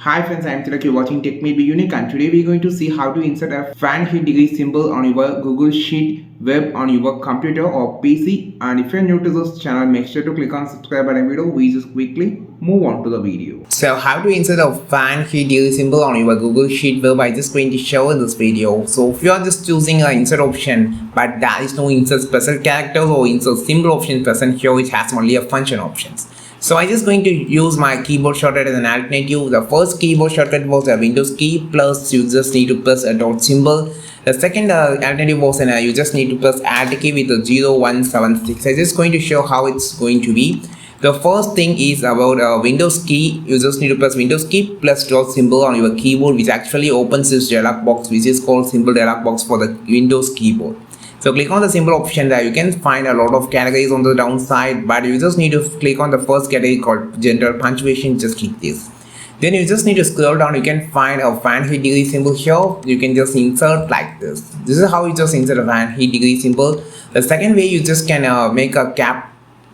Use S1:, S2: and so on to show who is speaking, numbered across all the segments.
S1: Hi friends, I am Tilak. You're watching Tech May Be Unique, and today we're going to see how to insert a Fahrenheit degree symbol on your Google Sheet web on your computer or PC. And if you're new to this channel, make sure to click on subscribe button below. We just quickly move on to the video. So how to insert a Fahrenheit degree symbol on your Google Sheet web, I just going to show in this video. So if you are just choosing an insert option, but there is no insert special characters or insert symbol option present here, it has only a function options. So I just going to use my keyboard shortcut as an alternative. The first keyboard shortcut was a Windows key plus you just need to press a dot symbol. The second alternative was you just need to press Alt key with a 0176. I'm just going to show how it's going to be. The first thing is about Windows key. You just need to press Windows key plus dot symbol on your keyboard, which actually opens this dialog box, which is called symbol dialog box for the Windows keyboard. So click on the symbol option there. You can find a lot of categories on the downside, but you just need to click on the first category called general punctuation. Just click this. Then you just need to scroll down. You can find a Fahrenheit degree symbol here. You can just insert like this. This is how you just insert a Fahrenheit degree symbol. The second way, you just can make a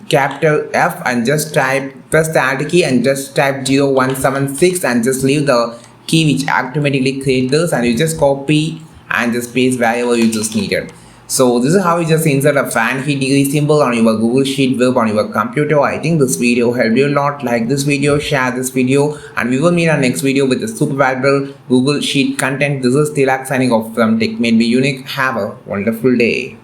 S1: capital F and just press the Alt key and just type 0176 and just leave the key which automatically creates this, and you just copy and just paste wherever you just need it. So this is how you just insert a Fahrenheit degree symbol on your Google Sheet web on your computer. I think this video helped you a lot. Like this video, share this video, and we will meet our next video with the super valuable Google Sheet content. This is Tilak signing off from Tech Made Be Unique. Have a wonderful day.